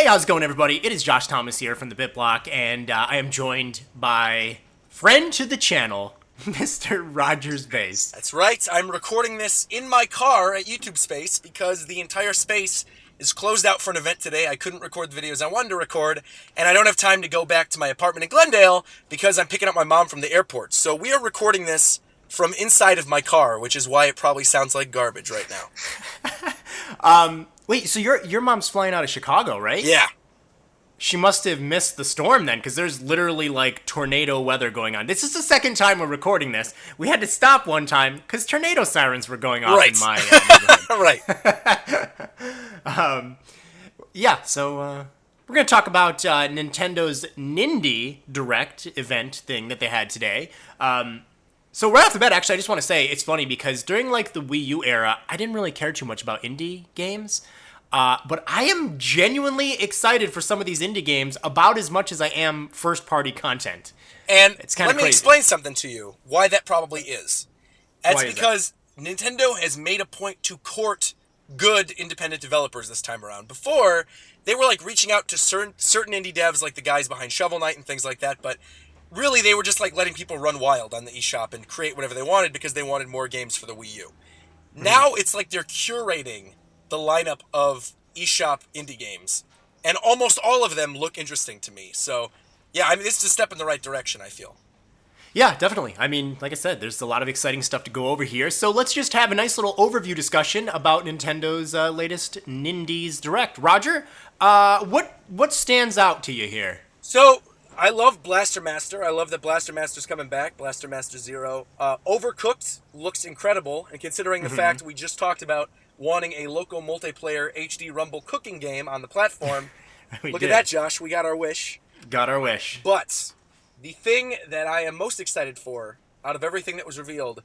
Hey, how's it going, everybody? It is Josh Thomas here from TheBitBlock, and I am joined by friend to the channel, Mr. Rogersbase. That's right. I'm recording this in my car at YouTube Space because the entire space is closed out for an event today. I couldn't record the videos I wanted to record, and I don't have time to go back to my apartment in Glendale because I'm picking up my mom from the airport. So we are recording this from inside of my car, which is why it probably sounds like garbage right now. Wait, so your mom's flying out of Chicago, right? Yeah. She must have missed the storm then, because there's literally, like, tornado weather going on. This is the second time we're recording this. We had to stop one time because tornado sirens were going off in my neighborhood. Right. Yeah, so we're going to talk about Nintendo's Nindy Direct event thing that they had today. So right off the bat, actually, I just want to say it's funny because during, like, the Wii U era, I didn't really care too much about indie games. But I am genuinely excited for some of these indie games about as much as I am first-party content. And it's kind of let me explain something to you, why that probably is. That's because Nintendo has made a point to court good independent developers this time around. Before, they were like reaching out to certain indie devs, like the guys behind Shovel Knight and things like that, but really they were just like letting people run wild on the eShop and create whatever they wanted because they wanted more games for the Wii U. Now it's like they're curating the lineup of eShop indie games, and almost all of them look interesting to me. So, yeah, I mean, this is a step in the right direction, I feel. Yeah, definitely. I mean, like I said, there's a lot of exciting stuff to go over here. So let's just have a nice little overview discussion about Nintendo's latest Nindies Direct. Roger, what stands out to you here? So, I love Blaster Master. I love that Blaster Master's coming back, Blaster Master Zero. Overcooked looks incredible, and considering the fact we just talked about wanting a local multiplayer HD Rumble cooking game on the platform. Look at that, Josh. We got our wish. Got our wish. But the thing that I am most excited for out of everything that was revealed,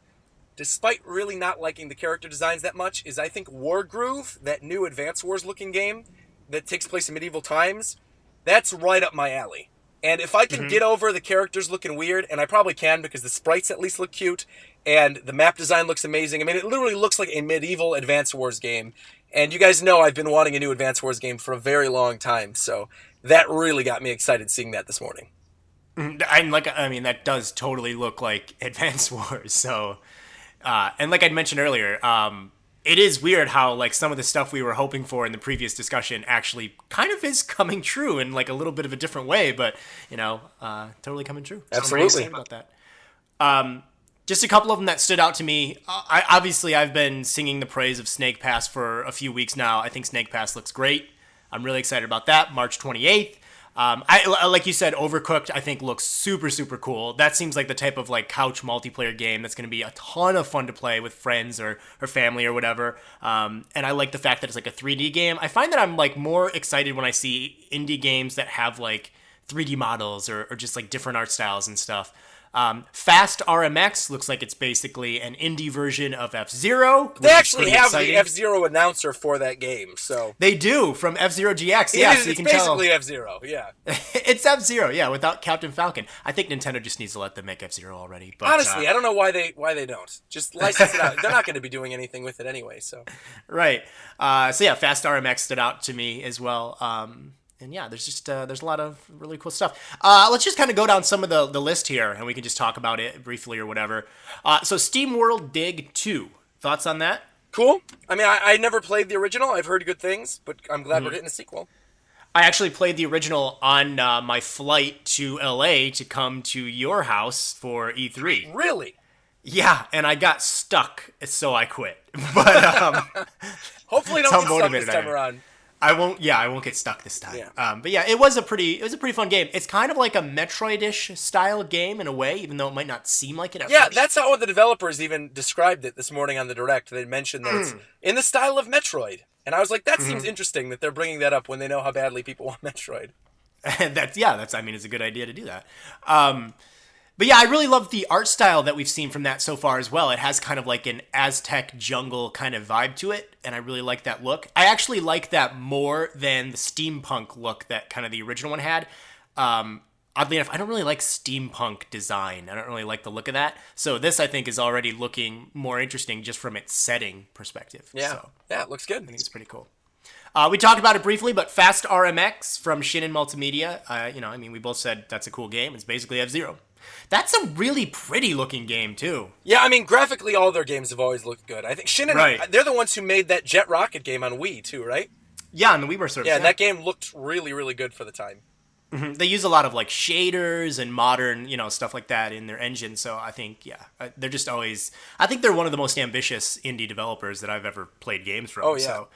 despite really not liking the character designs that much, is I think Wargroove, that new Advance Wars looking game that takes place in medieval times, that's right up my alley. And if I can get over the characters looking weird, and I probably can because the sprites at least look cute, and the map design looks amazing. I mean, it literally looks like a medieval Advance Wars game. And you guys know I've been wanting a new Advance Wars game for a very long time. So that really got me excited seeing that this morning. And that does totally look like Advance Wars. So, and like I'd mentioned earlier, it is weird how, like, some of the stuff we were hoping for in the previous discussion actually kind of is coming true in, like, a little bit of a different way, but, you know, totally coming true. Absolutely. So I'm very excited about that. Just a couple of them that stood out to me. I've been singing the praise of Snake Pass for a few weeks now. I think Snake Pass looks great. I'm really excited about that. March 28th. Like you said, Overcooked, I think looks super, super cool. That seems like the type of, like, couch multiplayer game that's going to be a ton of fun to play with friends or family or whatever. And I like the fact that it's like a 3D game. I find that I'm, like, more excited when I see indie games that have, like, 3D models or just, like, different art styles and stuff. Fast RMX looks like it's basically an indie version of F-Zero. They actually have the F-Zero announcer for that game, so... They do, from F-Zero GX, yeah, so you can tell. It's basically F-Zero, yeah. It's F-Zero, yeah, without Captain Falcon. I think Nintendo just needs to let them make F-Zero already. But, honestly, I don't know why they don't. Just license it out. They're not going to be doing anything with it anyway, so... Right. So yeah, Fast RMX stood out to me as well. And yeah, there's a lot of really cool stuff. Let's just kind of go down some of the list here, and we can just talk about it briefly or whatever. So SteamWorld Dig 2. Thoughts on that? Cool. I mean, I never played the original. I've heard good things, but I'm glad we're getting a sequel. I actually played the original on my flight to LA to come to your house for E3. Really? Yeah, and I got stuck, so I quit. But hopefully don't get stuck this time around. I won't get stuck this time. Yeah. But yeah, it was a pretty fun game. It's kind of like a Metroid-ish style game in a way, even though it might not seem like it at first. That's how the developers even described it this morning on the Direct. They mentioned that it's in the style of Metroid. And I was like, that seems interesting that they're bringing that up when they know how badly people want Metroid. It's a good idea to do that. But yeah, I really love the art style that we've seen from that so far as well. It has kind of like an Aztec jungle kind of vibe to it, and I really like that look. I actually like that more than the steampunk look that kind of the original one had. Oddly enough, I don't really like steampunk design. I don't really like the look of that. So this, I think, is already looking more interesting just from its setting perspective. Yeah, So yeah, it looks good. I think it's pretty cool. We talked about it briefly, but Fast RMX from Shin'en Multimedia. We both said that's a cool game. It's basically F-Zero. That's a really pretty looking game too. Yeah, I mean, graphically, all their games have always looked good. I think Shin'en, they're the ones who made that Jet Rocket game on Wii too, right? Yeah, on the Wiiverse service. Yeah, and that game looked really, really good for the time. Mm-hmm. They use a lot of like shaders and modern, stuff like that in their engine. So I think, they're just always. I think they're one of the most ambitious indie developers that I've ever played games from. Oh yeah. So,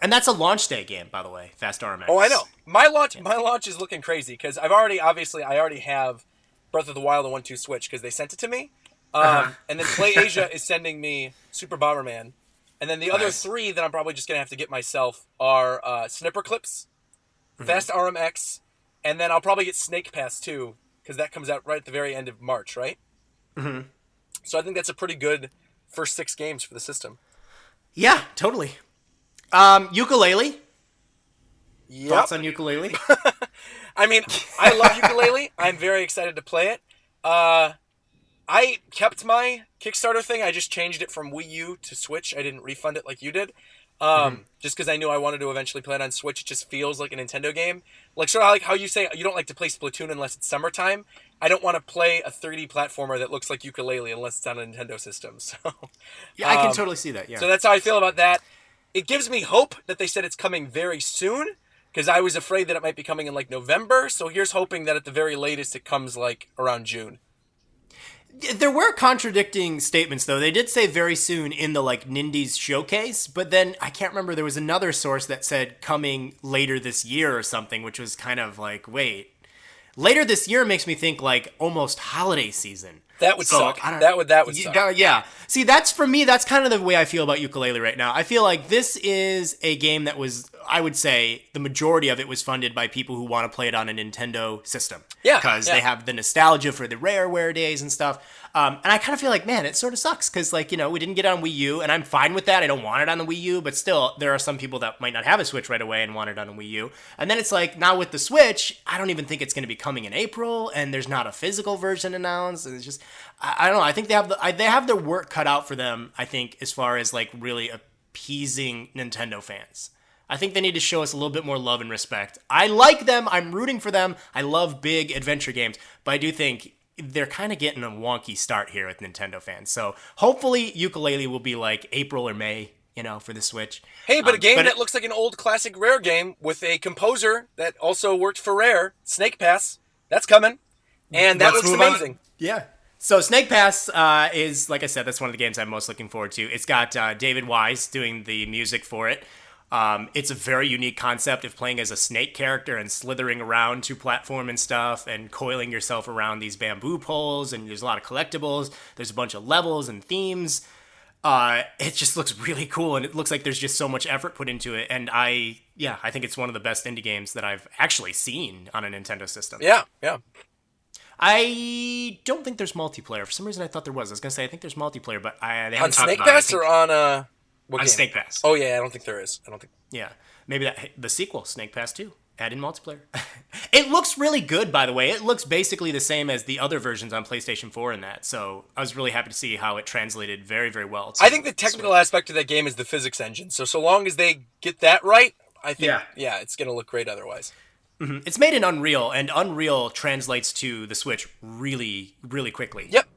and that's a launch day game, by the way. Fast RMX. Oh, I know. My launch is looking crazy because I already have Breath of the Wild on 1-2 Switch because they sent it to me. And then Play Asia is sending me Super Bomberman. And then the other three that I'm probably just going to have to get myself are Snipper Clips, Fast RMX, and then I'll probably get Snake Pass too, because that comes out right at the very end of March, right? Mm-hmm. So I think that's a pretty good first 6 games for the system. Yeah, totally. Yooka-Laylee? Yep. Thoughts on Yooka-Laylee? I mean, I love Yooka-Laylee. I'm very excited to play it. I kept my Kickstarter thing. I just changed it from Wii U to Switch. I didn't refund it like you did. Just because I knew I wanted to eventually play it on Switch. It just feels like a Nintendo game. Like sort of like how you say you don't like to play Splatoon unless it's summertime. I don't want to play a 3D platformer that looks like Yooka-Laylee unless it's on a Nintendo system. So yeah, I can totally see that. Yeah. So that's how I feel about that. It gives me hope that they said it's coming very soon, because I was afraid that it might be coming in like November. So here's hoping that at the very latest it comes like around June. There were contradicting statements, though. They did say very soon in the like Nindies showcase, but then I can't remember. There was another source that said coming later this year or something, which was kind of like, wait, later this year makes me think like almost holiday season. That would suck. That would suck. Yeah. See, that's for me. That's kind of the way I feel about Yooka-Laylee right now. I feel like this is a game that was, I would say, the majority of it was funded by people who want to play it on a Nintendo system. Yeah. Because they have the nostalgia for the Rareware days and stuff. And I kind of feel like, man, it sort of sucks because, like, we didn't get it on Wii U, and I'm fine with that. I don't want it on the Wii U, but still, there are some people that might not have a Switch right away and want it on a Wii U. And then it's like, now with the Switch, I don't even think it's going to be coming in April, and there's not a physical version announced. And it's just, I don't know. I think they have their work cut out for them, I think, as far as, like, really appeasing Nintendo fans. I think they need to show us a little bit more love and respect. I like them. I'm rooting for them. I love big adventure games, but I do think they're kind of getting a wonky start here with Nintendo fans. So hopefully Yooka-Laylee will be like April or May, for the Switch. Hey, but a game that looks like an old classic Rare game with a composer that also worked for Rare, Snake Pass, that's coming. And that looks amazing. Yeah. So Snake Pass is, like I said, that's one of the games I'm most looking forward to. It's got David Wise doing the music for it. It's a very unique concept of playing as a snake character and slithering around to platform and stuff and coiling yourself around these bamboo poles, and there's a lot of collectibles. There's a bunch of levels and themes. It just looks really cool, and it looks like there's just so much effort put into it. And I think it's one of the best indie games that I've actually seen on a Nintendo system. Yeah. I don't think there's multiplayer. For some reason, I thought there was. I was going to say, I think there's multiplayer, but they haven't on talked Snake about Pass it. or on what on game? Snake Pass. Oh, yeah, I don't think there is. Yeah. Maybe the sequel, Snake Pass 2. Add in multiplayer. It looks really good, by the way. It looks basically the same as the other versions on PlayStation 4 in that. So I was really happy to see how it translated very, very well. I think the technical aspect of that game is the physics engine. So long as they get that right, I think, it's going to look great otherwise. Mm-hmm. It's made in Unreal, and Unreal translates to the Switch really, really quickly. Yep.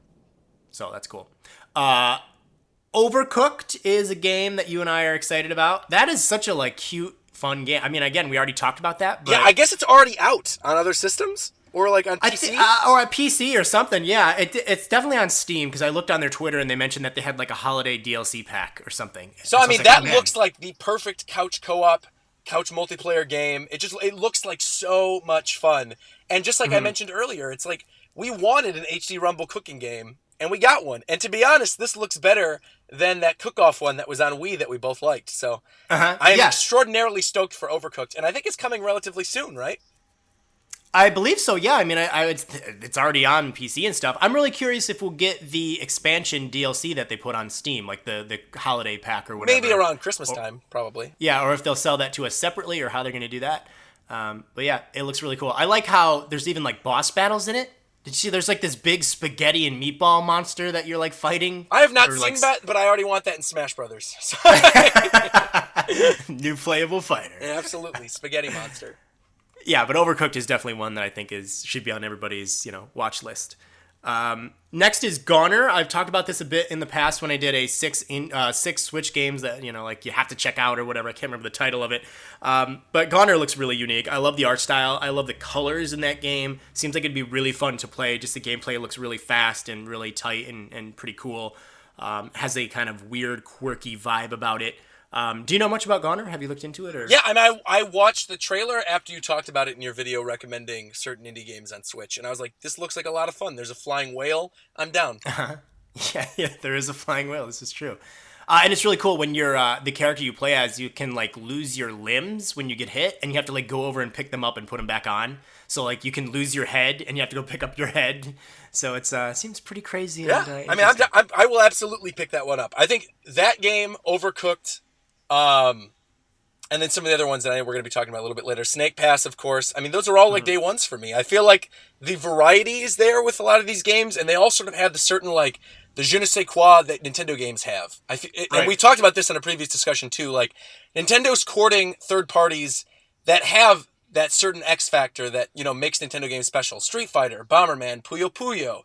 So that's cool. Overcooked is a game that you and I are excited about. That is such a cute, fun game. I mean, again, we already talked about that. But yeah, I guess it's already out on other systems or on PC. Or a PC or something. Yeah, it's definitely on Steam because I looked on their Twitter and they mentioned that they had a holiday DLC pack or something. So I mean, that looks like the perfect couch co-op, couch multiplayer game. It looks like so much fun. And just like I mentioned earlier, it's like we wanted an HD Rumble cooking game. And we got one. And to be honest, this looks better than that cook-off one that was on Wii that we both liked. So I am extraordinarily stoked for Overcooked. And I think it's coming relatively soon, right? I believe so, yeah. I mean, it's already on PC and stuff. I'm really curious if we'll get the expansion DLC that they put on Steam, like the holiday pack or whatever. Maybe around Christmas time, probably. Yeah, or if they'll sell that to us separately or how they're going to do that. But yeah, it looks really cool. I like how there's even boss battles in it. Did you see there's this big spaghetti and meatball monster that you're fighting? I have not seen that, but I already want that in Smash Brothers. New playable fighter. Yeah, absolutely. Spaghetti monster. Yeah, but Overcooked is definitely one that I think should be on everybody's watch list. Next is Goner. I've talked about this a bit in the past when I did a six Switch games that like you have to check out or whatever. I can't remember the title of it. But Goner looks really unique. I love the art style. I love the colors in that game. Seems like it'd be really fun to play. Just the gameplay looks really fast and really tight and pretty cool. Has a kind of weird, quirky vibe about it. Do you know much about Goner? Have you looked into it? Or? Yeah, I mean, I watched the trailer after you talked about it in your video recommending certain indie games on Switch, and I was like, this looks like a lot of fun. There's a flying whale. I'm down. Yeah, there is a flying whale. This is true. And it's really cool when you're the character you play as, you can like lose your limbs when you get hit, and you have to like go over and pick them up and put them back on. So like you can lose your head, and you have to go pick up your head. So it's seems pretty crazy. Yeah, And, I mean, I will absolutely pick that one up. I think that game, Overcooked, and then some of the other ones that I know we're going to be talking about a little bit later. Snake Pass, of course. I mean, those are all like day ones for me. I feel like the variety is there with a lot of these games, and they all sort of have the certain like the je ne sais quoi that Nintendo games have. And we talked about this in a previous discussion too. Like Nintendo's courting third parties that have that certain X factor that makes Nintendo games special. Street Fighter, Bomberman, Puyo Puyo,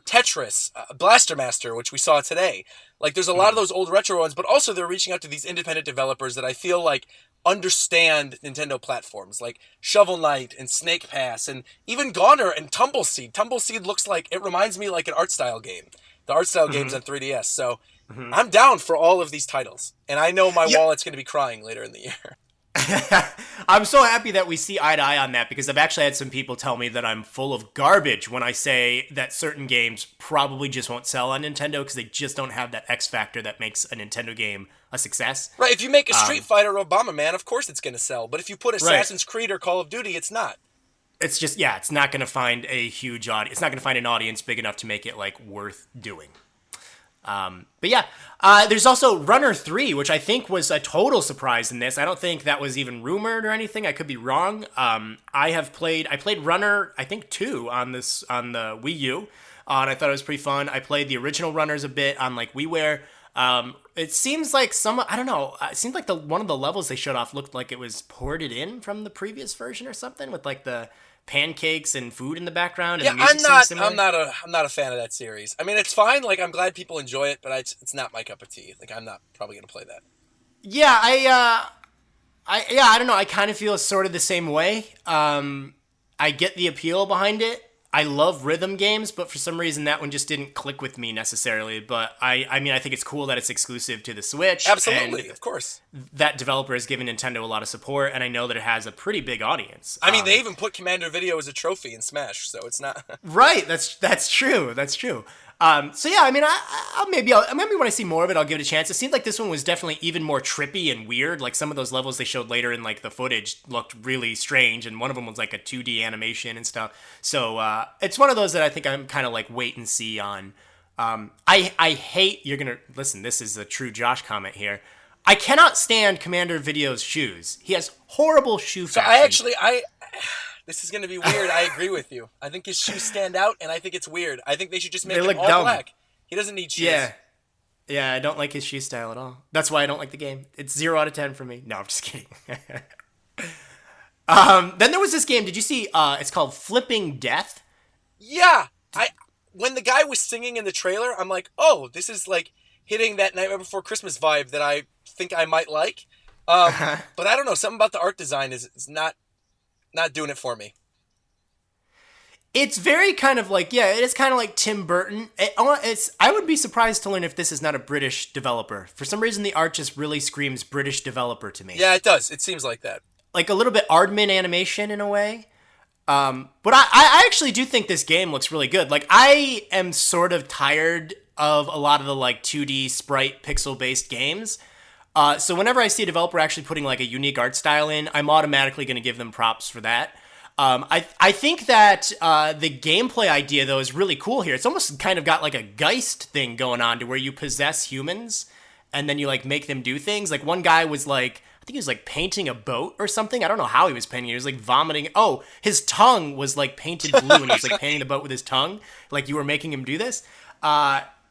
Tetris, Blaster Master, which we saw today. Like there's a lot of those old retro ones, but also they're reaching out to these independent developers that I feel like understand Nintendo platforms, like Shovel Knight and Snake Pass, and even Goner and Tumbleseed. Tumbleseed it reminds me like an art style game. The art style games on 3DS. So I'm down for all of these titles, and I know my wallet's going to be crying later in the year. I'm so happy that we see eye to eye on that, because I've actually had some people tell me that I'm full of garbage when I say that certain games probably just won't sell on Nintendo because they just don't have that X factor that makes a Nintendo game a success. Right, if you make a Street Fighter or Bomberman, of course it's going to sell. But if you put Assassin's Creed or Call of Duty, it's not. It's just, it's not going to find a huge audience. It's not going to find an audience big enough to make it like worth doing. But yeah, there's also Runner 3, which I think was a total surprise in this. I don't think that was even rumored or anything. I could be wrong. I played Runner, I think 2 on the Wii U, and I thought it was pretty fun. I played the original Runners a bit on like WiiWare. It seems like I don't know, it seemed like one of the levels they showed off looked like it was ported in from the previous version or something, with like the pancakes and food in the background. And the music seems similar. I'm not a fan of that series. I mean, it's fine. Like, I'm glad people enjoy it, but it's not my cup of tea. Like, I'm not probably gonna play that. Yeah, I don't know. I kind of feel sort of the same way. I get the appeal behind it. I love rhythm games, but for some reason that one just didn't click with me necessarily. But I mean, I think it's cool that it's exclusive to the Switch. Absolutely, of course. That developer has given Nintendo a lot of support, and I know that it has a pretty big audience. I mean, they even put Commander Video as a trophy in Smash, so it's not... Right, that's true. That's true. So yeah, I mean, maybe when I see more of it, I'll give it a chance. It seemed like this one was definitely even more trippy and weird. Like some of those levels they showed later in like the footage looked really strange, and one of them was like a 2D animation and stuff. So it's one of those that I think I'm kind of like wait and see on. I hate, you're gonna listen. This is a true Josh comment here. I cannot stand Commander Video's shoes. He has horrible shoe fashion. So this is going to be weird. I agree with you. I think his shoes stand out, and I think it's weird. I think they should just make him all dumb. Black. He doesn't need shoes. Yeah, I don't like his shoe style at all. That's why I don't like the game. It's 0 out of 10 for me. No, I'm just kidding. Then there was this game. Did you see? It's called Flipping Death. Yeah. When the guy was singing in the trailer, I'm like, oh, this is like hitting that Nightmare Before Christmas vibe that I think I might like. But I don't know. Something about the art design is not doing it for me. It's very kind of like, it is kind of like Tim Burton. I would be surprised to learn if this is not a British developer. For some reason, the art just really screams British developer to me. Yeah, it does. It seems like that. Like a little bit Aardman animation in a way. But I actually do think this game looks really good. Like, I am sort of tired of a lot of the like 2D sprite pixel-based games. So whenever I see a developer actually putting like a unique art style in, I'm automatically going to give them props for that. I think that the gameplay idea, though, is really cool here. It's almost kind of got like a Geist thing going on to where you possess humans and then you like make them do things. Like one guy was like, I think he was like painting a boat or something. I don't know how he was painting it. He was like vomiting. Oh, his tongue was like painted blue and he was like painting the boat with his tongue. Like you were making him do this.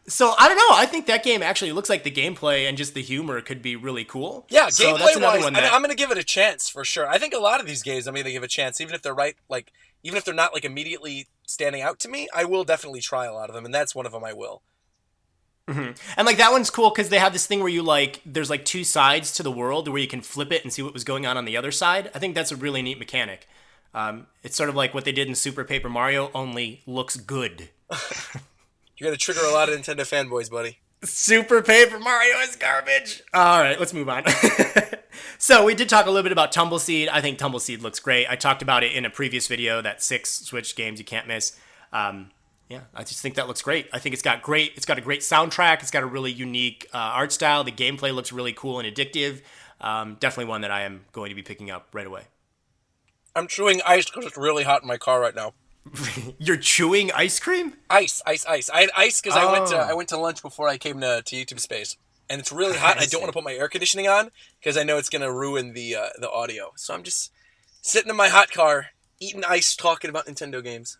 So I don't know. I think that game actually looks like the gameplay and just the humor could be really cool. Yeah, so gameplay-wise, I'm going to give it a chance for sure. I think a lot of these games I'm going to give a chance, even if they're even if they're not like immediately standing out to me. I will definitely try a lot of them, and that's one of them I will. Mm-hmm. And like that one's cool because they have this thing where you like there's like two sides to the world where you can flip it and see what was going on the other side. I think that's a really neat mechanic. It's sort of like what they did in Super Paper Mario, only looks good. You're gonna trigger a lot of Nintendo fanboys, buddy. Super Paper Mario is garbage. All right, let's move on. So we did talk a little bit about Tumbleseed. I think Tumbleseed looks great. I talked about it in a previous video, that 6 Switch games you can't miss. Yeah, I just think that looks great. I think it's got a great soundtrack. It's got a really unique art style. The gameplay looks really cool and addictive. Definitely one that I am going to be picking up right away. I'm chewing ice because it's really hot in my car right now. You're chewing ice cream? Ice. I had ice because I went to lunch before I came to YouTube Space, and it's really hot. I don't want to put my air conditioning on because I know it's going to ruin the audio. So I'm just sitting in my hot car, eating ice, talking about Nintendo games.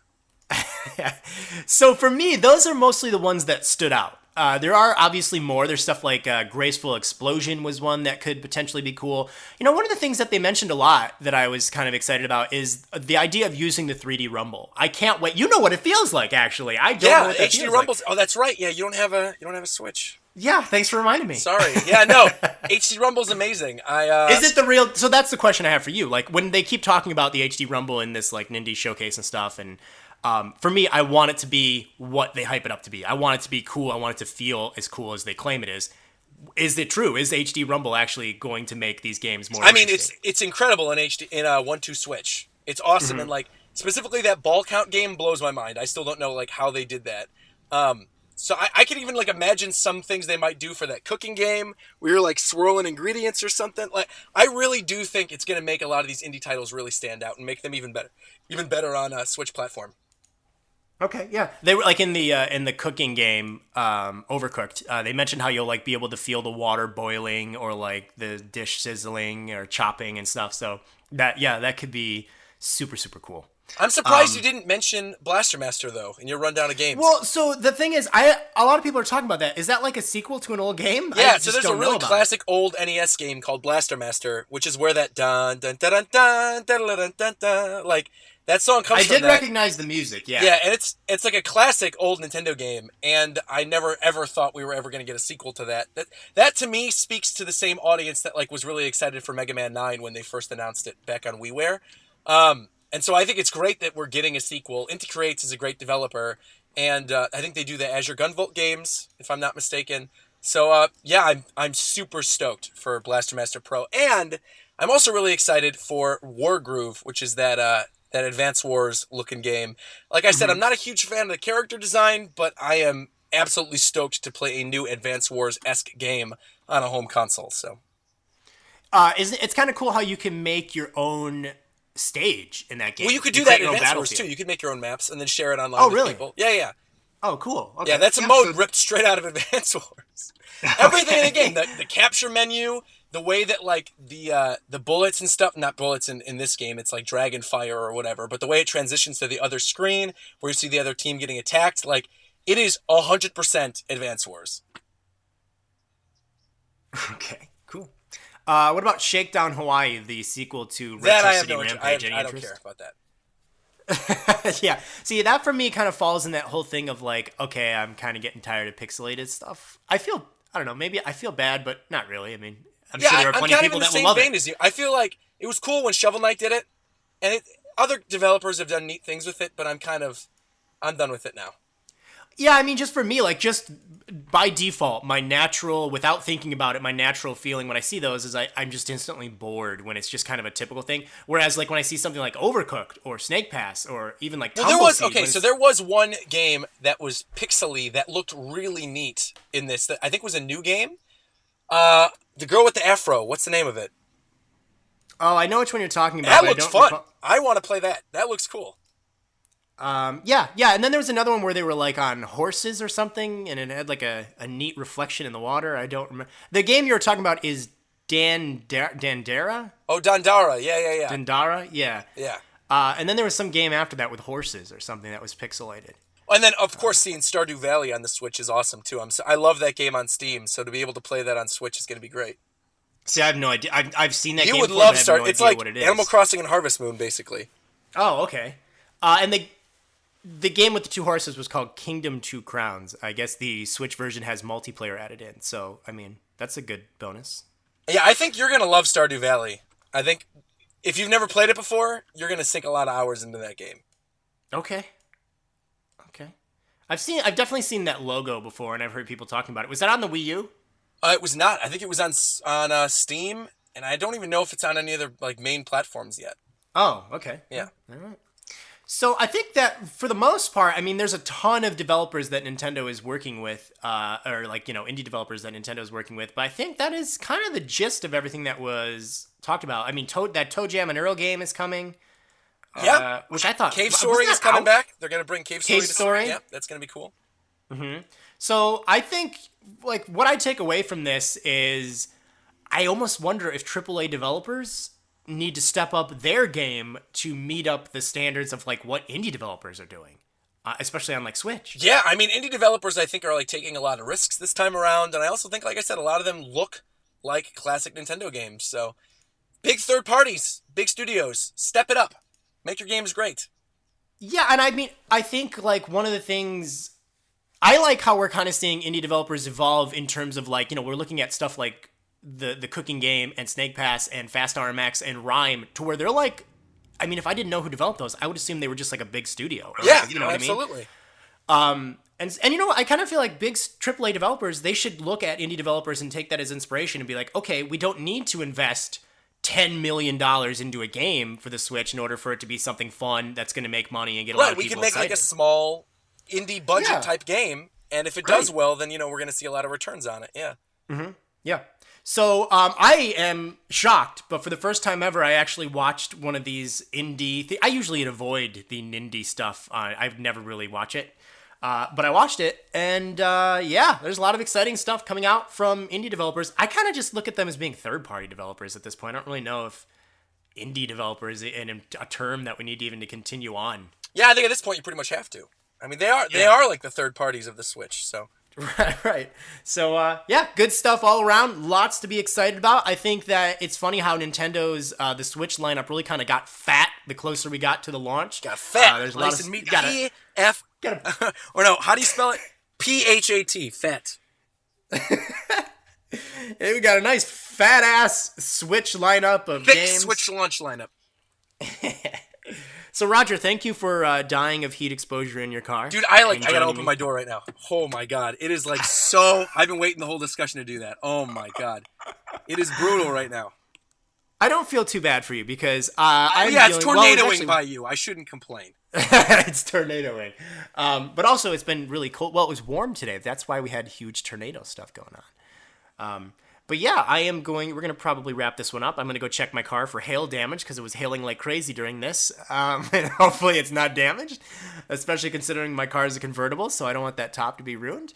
So for me, those are mostly the ones that stood out. There are obviously more. There's stuff like Graceful Explosion was one that could potentially be cool. You know, one of the things that they mentioned a lot that I was kind of excited about is the idea of using the 3D Rumble. I can't wait. You know what it feels like, actually. I don't know what that HD feels Rumbles. like. Oh, that's right. Yeah, you don't have a Switch. Yeah, thanks for reminding me. Sorry. Yeah, no. HD Rumble's amazing. Is it the real? So that's the question I have for you. Like when they keep talking about the HD Rumble in this like Nindy showcase and stuff, and for me, I want it to be what they hype it up to be. I want it to be cool. I want it to feel as cool as they claim it is. Is it true? Is HD Rumble actually going to make these games more? I mean, it's incredible in HD in 1-2 Switch. It's awesome, mm-hmm. And like specifically that ball count game blows my mind. I still don't know like how they did that. So I could even like imagine some things they might do for that cooking game where you're like swirling ingredients or something. Like I really do think it's going to make a lot of these indie titles really stand out and make them even better on a Switch platform. Okay, yeah. They were like in the cooking game, Overcooked. They mentioned how you'll like be able to feel the water boiling or like the dish sizzling or chopping and stuff. So that could be super, super cool. I'm surprised you didn't mention Blaster Master though in your rundown of games. Well, so the thing is, a lot of people are talking about that. Is that like a sequel to an old game? Yeah, so there's a really classic old NES game called Blaster Master, which is where that dun dun dun dun dun dun dun dun dun like that song comes from. I did recognize the music, yeah. Yeah, and it's like a classic old Nintendo game, and I never ever thought we were ever going to get a sequel to that. That to me speaks to the same audience that like was really excited for Mega Man 9 when they first announced it back on WiiWare. And so I think it's great that we're getting a sequel. Inti Creates is a great developer, and I think they do the Azure Gunvolt games, if I'm not mistaken. So yeah, I'm super stoked for Blaster Master Pro, and I'm also really excited for Wargroove, which is that Advance Wars looking game. Like I said, I'm not a huge fan of the character design, but I am absolutely stoked to play a new Advance Wars-esque game on a home console. So, it's kind of cool how you can make your own stage in that game. Well, you could do that in Advance Wars too. You could make your own maps and then share it online with people. Yeah. Oh, cool. Okay. Yeah, that's a mode ripped straight out of Advance Wars. Everything in the game, the capture menu, the way that like the bullets and stuff, not bullets in this game, it's like dragon fire or whatever, but the way it transitions to the other screen where you see the other team getting attacked, like it is 100% Advance Wars. Okay, cool. What about Shakedown Hawaii, the sequel to Retro City Rampage? I don't care about that. Yeah. See, that for me kind of falls in that whole thing of like, okay, I'm kind of getting tired of pixelated stuff. I don't know, maybe I feel bad, but not really. I mean, I'm sure there are plenty of people that will love it. I'm kind of in the same vein as you. I feel like it was cool when Shovel Knight did it, and other developers have done neat things with it, but I'm done with it now. Yeah, I mean, just for me, like, just by default, without thinking about it, my natural feeling when I see those is I'm just instantly bored when it's just kind of a typical thing. Whereas, like, when I see something like Overcooked or Snake Pass or even like Tumbleseed... so there was one game that was pixely that looked really neat in this that I think was a new game. The girl with the afro, what's the name of it? Oh, I know which one you're talking about. That looks fun. I want to play that. That looks cool. Yeah, and then there was another one where they were like on horses or something, and it had like a neat reflection in the water. I don't remember. The game you were talking about is Dandara? Oh, Dandara, yeah. Dandara, yeah. Yeah. And then there was some game after that with horses or something that was pixelated. And then, of course, seeing Stardew Valley on the Switch is awesome, too. I love that game on Steam, so to be able to play that on Switch is going to be great. See, I have no idea. I've seen that game You would before, love but I have no It's idea like what it is. Animal Crossing and Harvest Moon, basically. Oh, okay. And the game with the 2 horses was called Kingdom 2 Crowns. I guess the Switch version has multiplayer added in, so, I mean, that's a good bonus. Yeah, I think you're going to love Stardew Valley. I think if you've never played it before, you're going to sink a lot of hours into that game. Okay. I've definitely seen that logo before, and I've heard people talking about it. Was that on the Wii U? It was not. I think it was on Steam, and I don't even know if it's on any other main platforms yet. Oh, okay. Yeah. All right. So I think that for the most part, I mean, there's a ton of developers that Nintendo is working with, indie developers that Nintendo is working with. But I think that is kind of the gist of everything that was talked about. I mean, that Toe Jam and Earl game is coming. Yeah, which I thought Cave Story is coming back. They're going to bring Cave Story. Yep, that's going to be cool. Mm-hmm. So I think what I take away from this is I almost wonder if AAA developers need to step up their game to meet up the standards of what indie developers are doing, especially on Switch. Yeah, I mean, indie developers I think are taking a lot of risks this time around, and I also think, like I said, a lot of them look like classic Nintendo games. So big third parties, big studios, step it up. Make your games great. Yeah, and I mean, I think one of the things I like how we're kind of seeing indie developers evolve in terms of we're looking at stuff like the cooking game and Snake Pass and Fast RMX and Rhyme to where they're I mean, if I didn't know who developed those, I would assume they were just a big studio. Yeah, you know what absolutely. I mean? And I kind of feel like big AAA developers, they should look at indie developers and take that as inspiration and be like, okay, we don't need to invest $10 million into a game for the Switch in order for it to be something fun that's going to make money and get a lot of people excited. We can make excited. a small indie budget type game, and if it does well, then we're going to see a lot of returns on it. Yeah. Mm-hmm. Yeah. So I am shocked, but for the first time ever, I actually watched one of these indie. I usually avoid the Nindy stuff. I've never really watched it. But I watched it, and there's a lot of exciting stuff coming out from indie developers. I kind of just look at them as being third-party developers at this point. I don't really know if indie developer is a term that we need even to continue on. Yeah, I think at this point you pretty much have to. I mean, they are like the third parties of the Switch, so. Right. So, good stuff all around. Lots to be excited about. I think that it's funny how Nintendo's the Switch lineup really kind of got fat the closer we got to the launch. Got fat. There's a lot of meat. P-F. Or no, how do you spell it? P-H-A-T. Fat. Hey, we got a nice fat-ass Switch lineup of Thick games. Switch launch lineup. So, Roger, thank you for dying of heat exposure in your car. Dude, I gotta open my door right now. Oh my god. It is so... I've been waiting the whole discussion to do that. Oh my god. It is brutal right now. I don't feel too bad for you because it's tornadoing by you. I shouldn't complain. It's tornadoing. But also, it's been really cold. Well, it was warm today. That's why we had huge tornado stuff going on. But yeah, we're going to probably wrap this one up. I'm going to go check my car for hail damage because it was hailing like crazy during this. And hopefully it's not damaged, especially considering my car is a convertible, so I don't want that top to be ruined.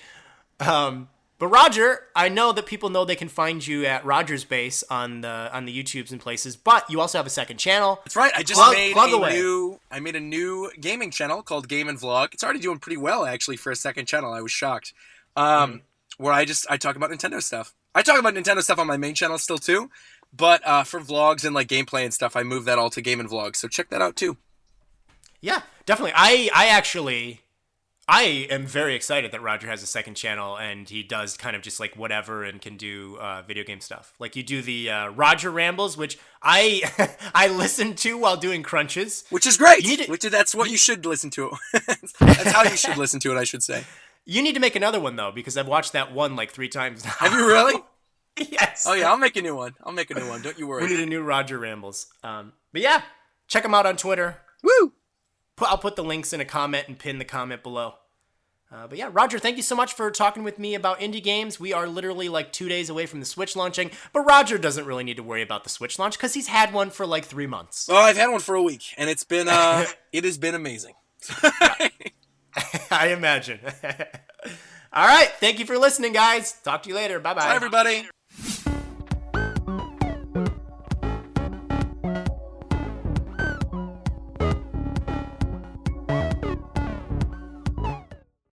But Roger, I know that people know they can find you at Rogersbase on the YouTubes and places, but you also have a second channel. That's right. I just made a new gaming channel called Game and Vlog. It's already doing pretty well actually for a second channel. I was shocked. Where I talk about Nintendo stuff. I talk about Nintendo stuff on my main channel still too, but for vlogs and gameplay and stuff, I moved that all to Game and Vlog. So check that out too. Yeah, definitely. I am very excited that Roger has a second channel and he does kind of just whatever and can do video game stuff. Like you do the Roger Rambles, which I listen to while doing crunches. Which is great. That's what you should listen to. That's how you should listen to it, I should say. You need to make another one, though, because I've watched that one 3 times now. Have you really? Yes. Oh, yeah, I'll make a new one. Don't you worry. We need a new Roger Rambles. But yeah, check him out on Twitter. Woo! I'll put the links in a comment and pin the comment below. But yeah, Roger, thank you so much for talking with me about indie games. We are literally 2 days away from the Switch launching, but Roger doesn't really need to worry about the Switch launch because he's had one for 3 months. Oh, I've had one for a week, and it's been it has been amazing. I imagine. All right. Thank you for listening, guys. Talk to you later. Bye-bye. Bye, everybody.